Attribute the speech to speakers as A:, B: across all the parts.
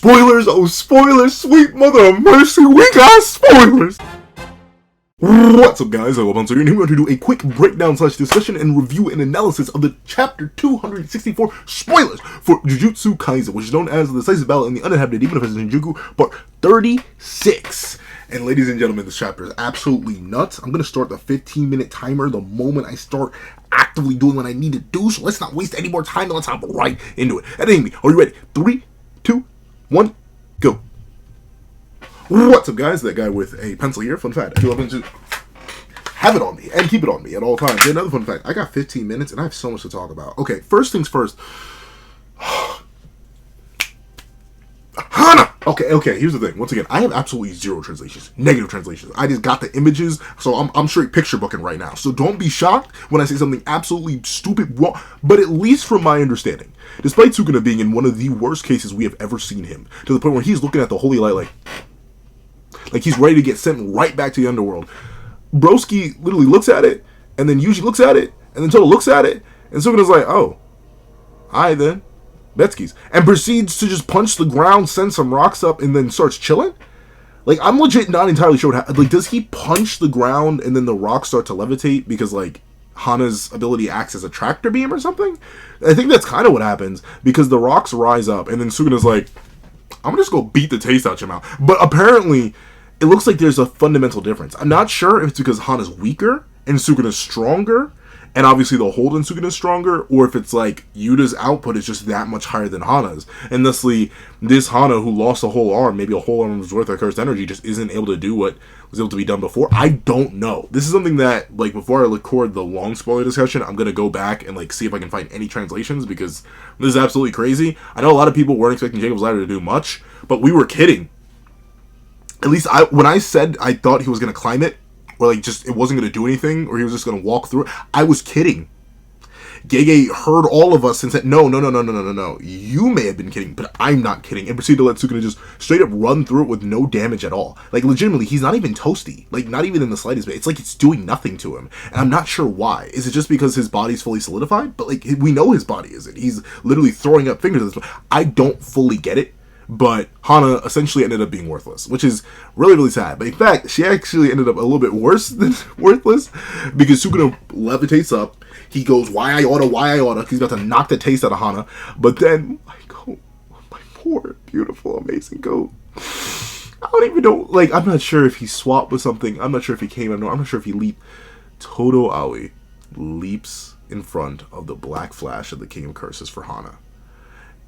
A: Spoilers! Oh, spoilers! Sweet mother of mercy, we got spoilers! What's up, guys? I'm once again here. We're going to do a quick breakdown / discussion and review and analysis of the chapter 264 spoilers for Jujutsu Kaisen, which is known as the decisive battle in the uninhabited demon of Shinjuku, part 36. And ladies and gentlemen, this chapter is absolutely nuts. I'm going to start the 15-minute timer the moment I start actively doing what I need to do, so let's not waste any more time and let's hop right into it. And Amy, are you ready? 3, 2, 1, go. What's up, guys? That guy with a pencil here. Fun fact, I feel like to have it on me and keep it on me at all times. And another fun fact, I got 15 minutes and I have so much to talk about. Okay, first things first. Hana! Okay, here's the thing. Once again, I have absolutely zero translations. Negative translations. I just got the images, so I'm straight picture booking right now. So don't be shocked when I say something absolutely stupid wrong. But at least from my understanding, despite Sukuna being in one of the worst cases we have ever seen him, to the point where he's looking at the holy light like he's ready to get sent right back to the underworld. Broski literally looks at it, and then Yuji looks at it, and then Toto looks at it, and Sukuna's like, oh, alright then, Betskis, and proceeds to just punch the ground, send some rocks up, and then starts chilling? Like, I'm legit not entirely sure how, like, does he punch the ground and then the rocks start to levitate because, like, Hana's ability acts as a tractor beam or something? I think that's kind of what happens, because the rocks rise up, and then Sukuna's like, I'm gonna just go beat the taste out your mouth. But apparently, it looks like there's a fundamental difference. I'm not sure if it's because Hana's weaker and Sukuna's stronger, and obviously the hold on Sukuna's stronger, or if it's like Yuta's output is just that much higher than Hana's. And thusly, this Hana, who lost a whole arm, maybe a whole arm's worth of cursed energy, just isn't able to do what was able to be done before. I don't know. This is something that, like, before I record the long spoiler discussion, I'm going to go back and, like, see if I can find any translations, because this is absolutely crazy. I know a lot of people weren't expecting Jacob's Ladder to do much, but we were kidding. At least when I said I thought he was going to climb it, or like just it wasn't going to do anything, or he was just going to walk through it, I was kidding. Gege heard all of us and said, no, you may have been kidding, but I'm not kidding, and proceeded to let Sukuna just straight up run through it with no damage at all. Like, legitimately, he's not even toasty. Like, not even in the slightest bit. It's like it's doing nothing to him, and I'm not sure why. Is it just because his body's fully solidified? But, like, we know his body isn't. He's literally throwing up fingers at this. I don't fully get it. But Hana essentially ended up being worthless, which is really, really sad. But in fact, she actually ended up a little bit worse than worthless, because Sukuna levitates up. He goes, why I oughta. He's about to knock the taste out of Hana. But then, my poor, beautiful, amazing goat. I don't even know. Like, I'm not sure if he swapped with something. I'm not sure if he came. I'm not sure if he leaped. Toto Aoi leaps in front of the black flash of the King of Curses for Hana.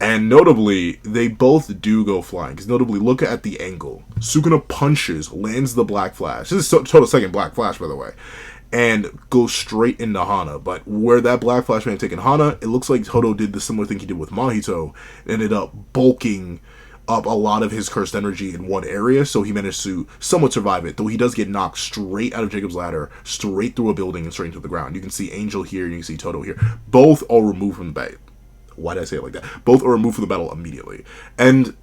A: And notably, they both do go flying. Because notably, look at the angle. Sukuna punches, lands the black flash. This is Toto's second black flash, by the way. And goes straight into Hana. But where that black flash may have taken Hana, it looks like Toto did the similar thing he did with Mahito. Ended up bulking up a lot of his cursed energy in one area. So he managed to somewhat survive it. Though he does get knocked straight out of Jacob's Ladder, straight through a building and straight into the ground. You can see Angel here, you can see Toto here. Both are removed from the bait. Why did I say it like that? Both are removed from the battle immediately. And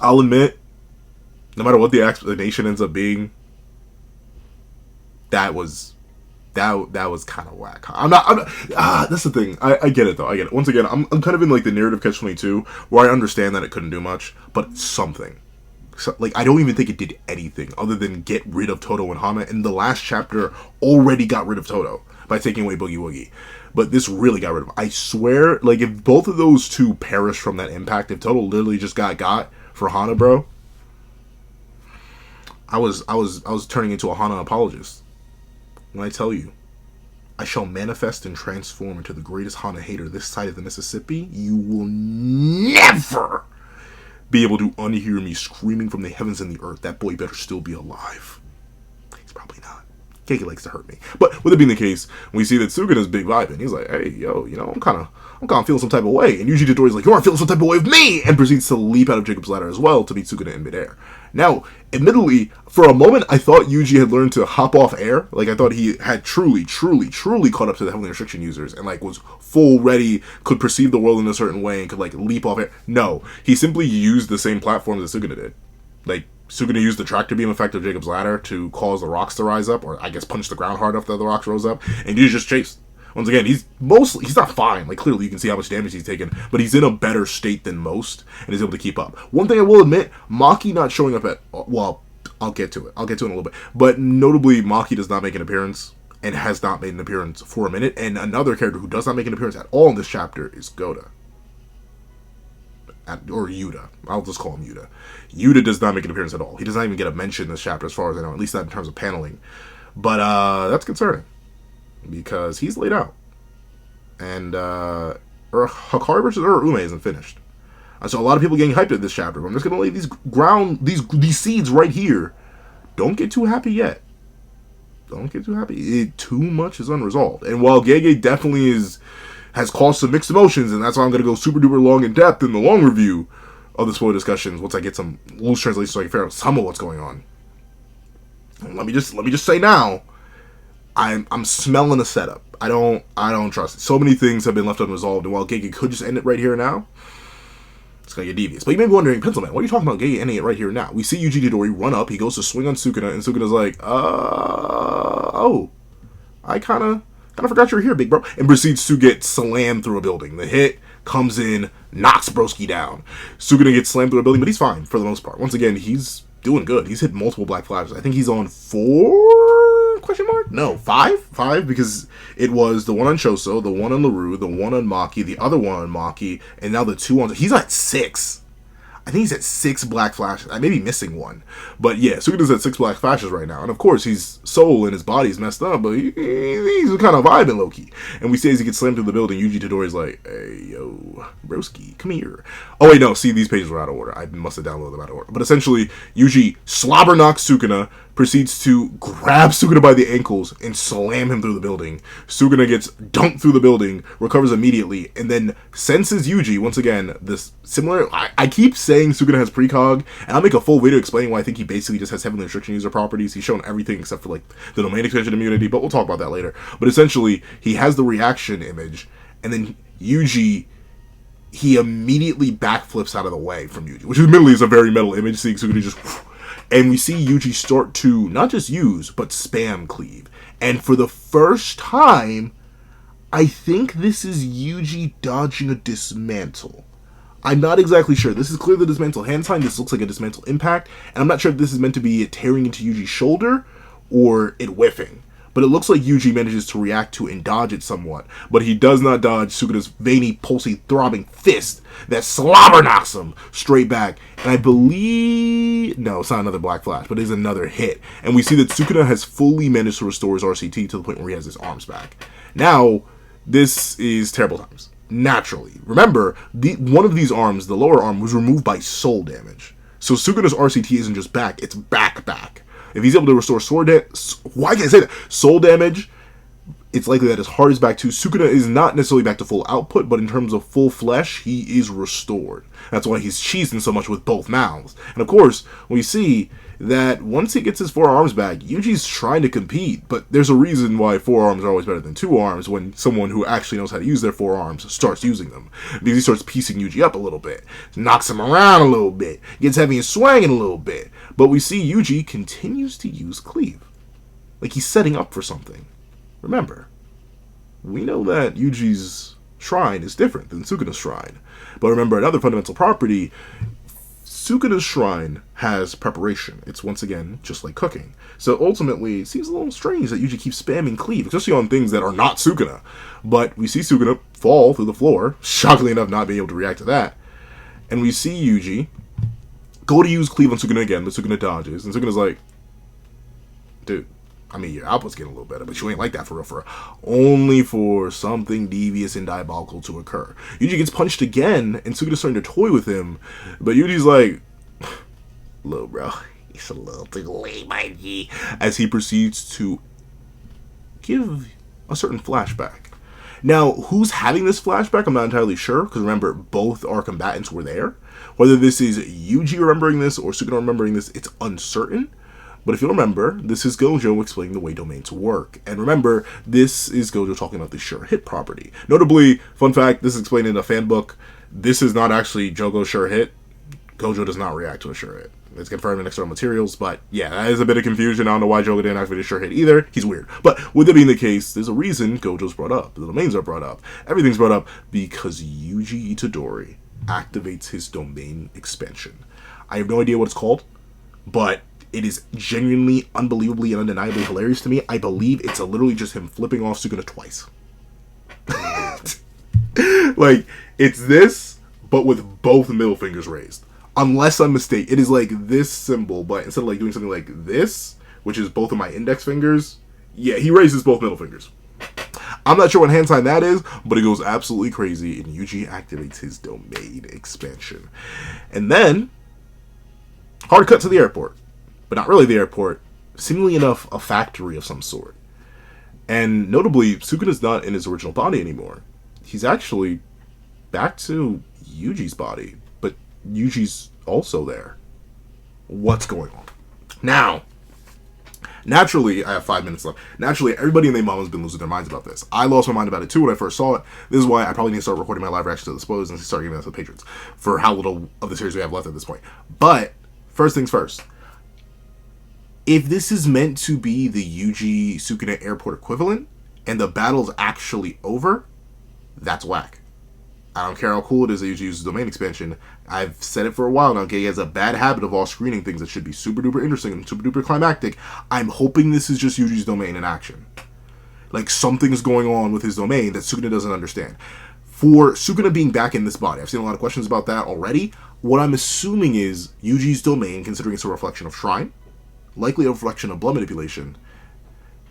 A: I'll admit, no matter what the explanation ends up being, that was kind of whack. That's the thing. I get it, though. I get it. Once again, I'm kind of in, like, the narrative catch-22, where I understand that it couldn't do much, but something. So, like, I don't even think it did anything other than get rid of Toto and Hana, and the last chapter already got rid of Toto by taking away Boogie Woogie. But this really got rid of him. I swear, like, if both of those two perish from that impact, if Toto literally just got for Hana, bro, I was turning into a Hana apologist. When I tell you, I shall manifest and transform into the greatest Hana hater this side of the Mississippi, you will never be able to unhear me screaming from the heavens and the earth, that boy better still be alive. He's probably not. Keiki likes to hurt me. But with it being the case, we see that Sukuna's big vibing. He's like, hey, yo, you know, I'm kind of feeling some type of way. And usually Todori's like, you aren't feeling some type of way with me! And proceeds to leap out of Jacob's Ladder as well to beat Sukuna in midair. Now, admittedly, for a moment, I thought Yuji had learned to hop off air. Like, I thought he had truly caught up to the Heavenly Restriction users and, like, was full ready, could perceive the world in a certain way and could, like, leap off air. No, he simply used the same platform that Sukuna did. Like, Sukuna used the tractor beam effect of Jacob's Ladder to cause the rocks to rise up, or I guess punch the ground hard enough that the rocks rose up, and you just chased. Once again, he's not fine. Like, clearly you can see how much damage he's taken, but he's in a better state than most and is able to keep up. One thing I will admit, Maki not showing up well, I'll get to it. I'll get to it in a little bit. But notably, Maki does not make an appearance and has not made an appearance for a minute. And another character who does not make an appearance at all in this chapter is Goda. Or Yuta. I'll just call him Yuta. Yuta does not make an appearance at all. He does not even get a mention in this chapter as far as I know, at least not in terms of paneling. But that's concerning, because he's laid out. And Hakari versus Urume isn't finished. So a lot of people getting hyped at this chapter, but I'm just going to lay these seeds right here. Don't get too happy yet. Don't get too happy. Too much is unresolved. And while Gege definitely has caused some mixed emotions, and that's why I'm going to go super duper long in depth in the long review of the spoiler discussions once I get some loose translations so I can figure out some of what's going on. And let me just say now, I'm smelling a setup. I don't trust it. So many things have been left unresolved, and while Gege could just end it right here and now, it's going to get devious. But you may be wondering, Pencilman, what are you talking about Gege ending it right here and now? We see Yuji Todori run up, he goes to swing on Sukuna, and Sukuna's like, oh, I kind of forgot you were here, big bro, and proceeds to get slammed through a building. The hit comes in, knocks Broski down. Sukuna gets slammed through a building, but he's fine for the most part. Once again, he's doing good. He's hit multiple black flashes. I think he's on 4? Question mark? No, 5? 5, because it was the one on Choso, the one on LaRue, the one on Maki, the other one on Maki, and now the 2 on... He's at 6. I think he's at 6 black flashes. I may be missing one. But yeah, Sukuna's at 6 black flashes right now. And of course, his soul and his body's messed up, but he's kind of vibing low-key. And we see as he gets slammed through the building, Yuji Todori's like, hey, yo, broski, come here. Oh, wait, no, see, these pages were out of order. I must have downloaded them out of order. But essentially, Yuji slobber knocks Sukuna, proceeds to grab Sukuna by the ankles and slam him through the building. Sukuna gets dunked through the building, recovers immediately, and then senses Yuji, once again, this similar... I keep saying Sukuna has precog, and I'll make a full video explaining why I think he basically just has heavily restriction user properties. He's shown everything except for, like, the domain extension immunity, but we'll talk about that later. But essentially, he has the reaction image, and then Yuji... he immediately backflips out of the way from Yuji, which admittedly is a very metal image, seeing Sukuna just... And we see Yuji start to not just use, but spam cleave. And for the first time, I think this is Yuji dodging a dismantle. I'm not exactly sure. This is clearly the dismantle hand sign. This looks like a dismantle impact. And I'm not sure if this is meant to be it tearing into Yuji's shoulder or it whiffing. But it looks like Yuji manages to react to and dodge it somewhat. But he does not dodge Sukuna's veiny, pulsing, throbbing fist that slobber knocks him straight back. And I believe... no, it's not another black flash, but it is another hit. And we see that Sukuna has fully managed to restore his RCT to the point where he has his arms back. Now, this is terrible times. Naturally. Remember, one of these arms, the lower arm, was removed by soul damage. So Sukuna's RCT isn't just back, it's back. If he's able to restore why can't I say that? Soul damage, it's likely that his heart is back too. Sukuna is not necessarily back to full output, but in terms of full flesh, he is restored. That's why he's cheesing so much with both mouths. And of course, we see that once he gets his 4 arms back, Yuji's trying to compete, but there's a reason why 4 arms are always better than 2 arms when someone who actually knows how to use their 4 arms starts using them. Because he starts piecing Yuji up a little bit, knocks him around a little bit, gets heavy and swanging a little bit. But we see Yuji continues to use cleave. Like he's setting up for something. Remember, we know that Yuji's shrine is different than Sukuna's shrine. But remember, another fundamental property, Sukuna's shrine has preparation. It's, once again, just like cooking. So ultimately, it seems a little strange that Yuji keeps spamming cleave, especially on things that are not Sukuna. But we see Sukuna fall through the floor, shockingly enough not being able to react to that. And we see Yuji go to use cleave on Sukuna again, but Sukuna dodges. And Sukuna's like, dude, I mean, your output's getting a little better, but you ain't like that for real. Only for something devious and diabolical to occur. Yuji gets punched again, and Sukuna's starting to toy with him, but Yuji's like, little bro, it's a little too late, my G, as he proceeds to give a certain flashback. Now, who's having this flashback, I'm not entirely sure, because remember, both our combatants were there. Whether this is Yuji remembering this or Sukuna remembering this, it's uncertain. But if you remember, this is Gojo explaining the way domains work. And remember, this is Gojo talking about the sure hit property. Notably, fun fact, this is explained in a fan book. This is not actually Jogo's sure hit. Gojo does not react to a sure hit. It's confirmed in external materials, but yeah, that is a bit of confusion. I don't know why Jogo didn't activate a sure hit either. He's weird. But with it being the case, there's a reason Gojo's brought up. The domains are brought up. Everything's brought up because Yuji Itadori activates his domain expansion. I have no idea what it's called, but it is genuinely, unbelievably, and undeniably hilarious to me. I believe it's literally just him flipping off Sukuna twice. Like, it's this, but with both middle fingers raised. Unless I'm mistaken, it is like this symbol, but instead of like doing something like this, which is both of my index fingers, yeah, he raises both middle fingers. I'm not sure what hand sign that is, but it goes absolutely crazy, and Yuji activates his domain expansion. And then, hard cut to the airport. But not really the airport. Seemingly enough, a factory of some sort. And notably, Sukuna's not in his original body anymore. He's actually back to Yuji's body. But Yuji's also there. What's going on? Now, naturally, I have 5 minutes left. Naturally, everybody and their mom has been losing their minds about this. I lost my mind about it too when I first saw it. This is why I probably need to start recording my live reaction to the spoilers and start giving that to the patrons for how little of the series we have left at this point. But, first things first. If this is meant to be the Yuji Sukuna airport equivalent, and the battle's actually over, that's whack. I don't care how cool it is that Yuji uses domain expansion. I've said it for a while now. Gege has a bad habit of all screening things that should be super duper interesting and super duper climactic. I'm hoping this is just Yuji's domain in action. Like, something's going on with his domain that Sukuna doesn't understand. For Sukuna being back in this body, I've seen a lot of questions about that already. What I'm assuming is Yuji's domain, considering it's a reflection of Shrine, likely a reflection of blood manipulation,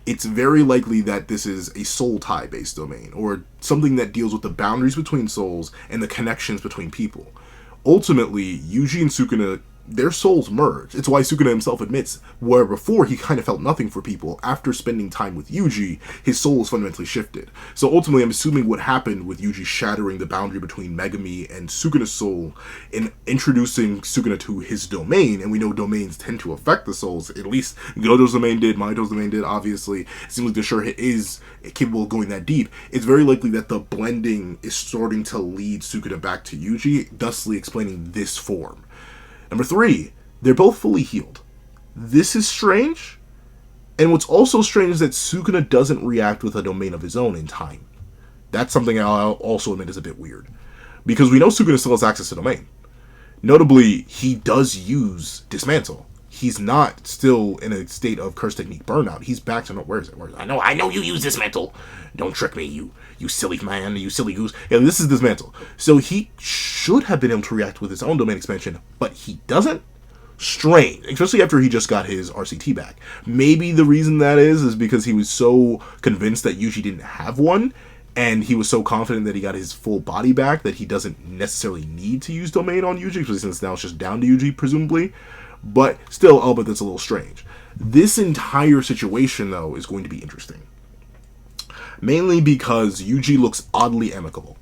A: it's very likely that this is a soul tie based domain, or something that deals with the boundaries between souls and the connections between people. Ultimately, Yuji and Sukuna, their souls merge. It's why Sukuna himself admits, where before he kind of felt nothing for people, after spending time with Yuji, his soul is fundamentally shifted. So ultimately, I'm assuming what happened with Yuji shattering the boundary between Megami and Sukuna's soul and introducing Sukuna to his domain, and we know domains tend to affect the souls, at least Gojo's domain did, Mahito's domain did, obviously. It seems like the sure hit is capable of going that deep. It's very likely that the blending is starting to lead Sukuna back to Yuji, thusly explaining this form. Number 3, they're both fully healed. This is strange, and what's also strange is that Sukuna doesn't react with a domain of his own in time. That's something I'll also admit is a bit weird, because we know Sukuna still has access to domain. Notably, he does use Dismantle. He's not still in a state of Curse Technique burnout. He's back to, where is it? I know you use Dismantle. Don't trick me, you silly man, you silly goose. Yeah, this is Dismantle. So he should have been able to react with his own domain expansion, but he doesn't? Strange, especially after he just got his RCT back. Maybe the reason that is because he was so convinced that Yuji didn't have one, and he was so confident that he got his full body back that he doesn't necessarily need to use domain on Yuji, especially since now it's just down to Yuji, presumably. But still, albeit that's a little strange. This entire situation, though, is going to be interesting. Mainly because Yuji looks oddly amicable.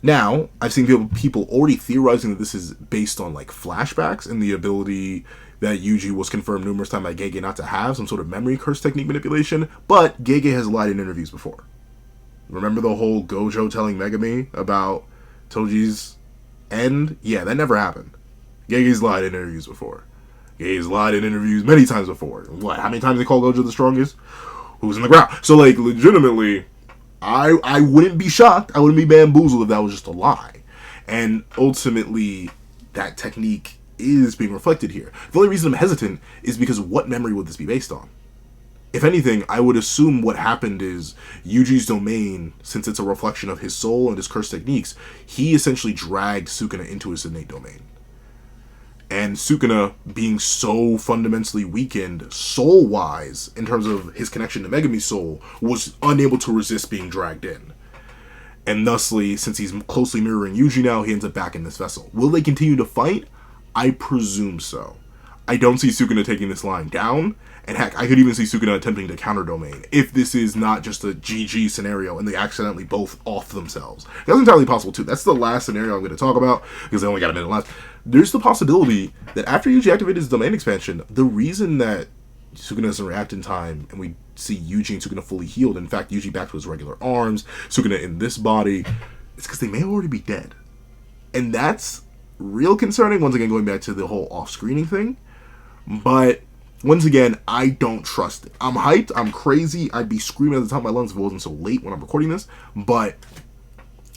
A: Now, I've seen people already theorizing that this is based on, like, flashbacks and the ability that Yuji was confirmed numerous times by Gege not to have some sort of memory curse technique manipulation, but Gege has lied in interviews before. Remember the whole Gojo telling Megami about Toji's end? Yeah, that never happened. Gege's lied in interviews before. Gege's lied in interviews many times before. What? How many times they call Gojo the strongest? Who's in the ground? So, like, legitimately, I wouldn't be shocked. I wouldn't be bamboozled if that was just a lie. And ultimately, that technique is being reflected here. The only reason I'm hesitant is because what memory would this be based on? If anything, I would assume what happened is Yuji's domain, since it's a reflection of his soul and his curse techniques, he essentially dragged Sukuna into his innate domain. And Sukuna, being so fundamentally weakened soul-wise, in terms of his connection to Megami's soul, was unable to resist being dragged in. And thusly, since he's closely mirroring Yuji now, he ends up back in this vessel. Will they continue to fight? I presume so. I don't see Sukuna taking this line down, and heck, I could even see Sukuna attempting to counter domain, if this is not just a GG scenario and they accidentally both off themselves. That's entirely possible too. That's the last scenario I'm going to talk about, because I only got a minute left. There's the possibility that after Yuji activated his domain expansion, the reason that Sukuna doesn't react in time, and we see Yuji and Sukuna fully healed, in fact, Yuji back to his regular arms, Sukuna in this body, it's because they may already be dead. And that's real concerning. Once again, going back to the whole off-screening thing. But once again, I don't trust it. I'm hyped. I'm crazy. I'd be screaming at the top of my lungs if it wasn't so late when I'm recording this. But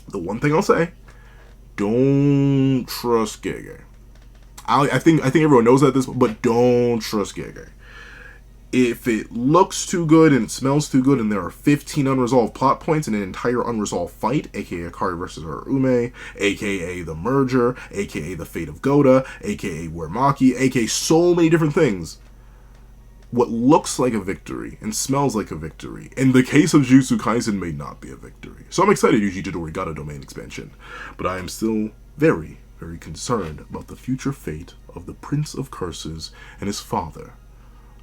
A: the one thing I'll say, don't trust Gege. I think everyone knows that but don't trust Gege. If it looks too good and it smells too good and there are 15 unresolved plot points in an entire unresolved fight, aka Akari versus Harume, aka the merger, aka the fate of Goda, aka Wermaki, aka so many different things, what looks like a victory and smells like a victory, in the case of Jujutsu Kaisen, may not be a victory. So I'm excited Yuji Tadori got a domain expansion, but I am still very, very concerned about the future fate of the Prince of Curses and his father,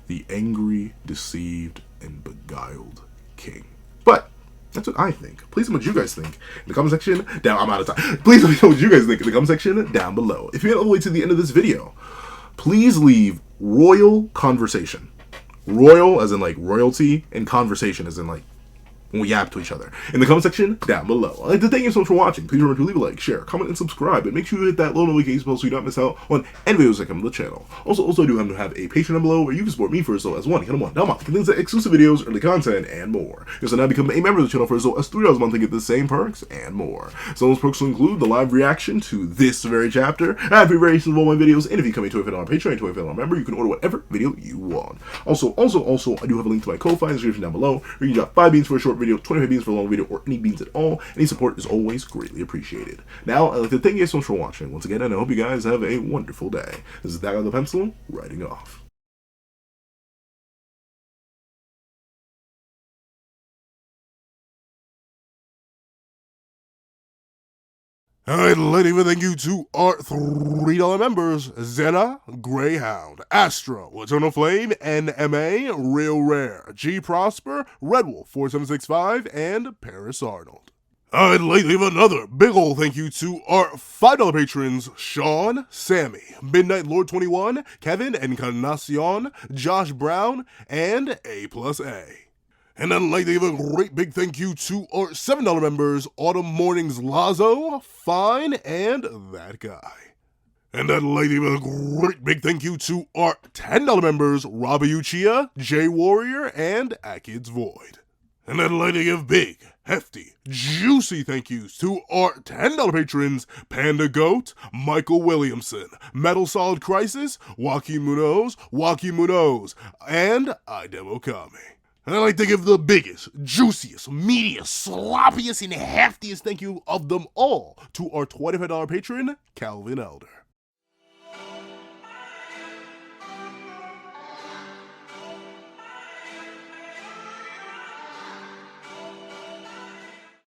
A: the angry, deceived, and beguiled king. But that's what I think. Please tell me what you guys think in the comment section down. I'm out of time. Please let me know what you guys think in the comment section down below. If you made it all the way to the end of this video, please leave royal conversation. Royal as in like royalty, and conversation as in like when we yap to each other in the comment section down below. I'd like to thank you so much for watching. Please remember to leave a like, share, comment, and subscribe, and make sure you hit that little notification bell so you don't miss out on any videos that come to the channel. Also, I do have a Patreon down below where you can support me for as low as $1 down a month. Contains exclusive videos, early content, and more. You also now become a member of the channel for as low as $3 a month and get the same perks and more. Some of those perks will include the live reaction to this very chapter, ad-free variations of all my videos, and if you come into a fit on our Patreon and to a fit on our member, you can order whatever video you want. Also, I do have a link to my Ko-Fi in the description down below, where you can drop 5 beans for a short video, 25 beans for a long video, or any beans at all. Any support is always greatly appreciated. Now, I'd like to thank you guys so much for watching once again, and I hope you guys have a wonderful day. This is That Guy with the Pencil, writing off. I'd like to thank you to our $3 members, Zena, Greyhound, Astro, Eternal Flame, NMA, Real Rare, G Prosper, Red Wolf 4765, and Paris Arnold. I'd like to leave another big ol' thank you to our $5 patrons, Sean, Sammy, Midnight Lord 21, Kevin Encarnacion, Josh Brown, and A+A. And I'd like to give a great big thank you to our $7 members, Autumn Mornings Lazo, Fine, and That Guy. And I'd like to give a great big thank you to our $10 members, Robbie Uchiha, Jay Warrior, and Akid's Void. And I'd like to give big, hefty, juicy thank yous to our $10 patrons, Panda Goat, Michael Williamson, Metal Solid Crisis, Joaquin Munoz, and Idem Okami. And I'd like to give the biggest, juiciest, meatiest, sloppiest, and heftiest thank you of them all to our $25 patron, Calvin Elder.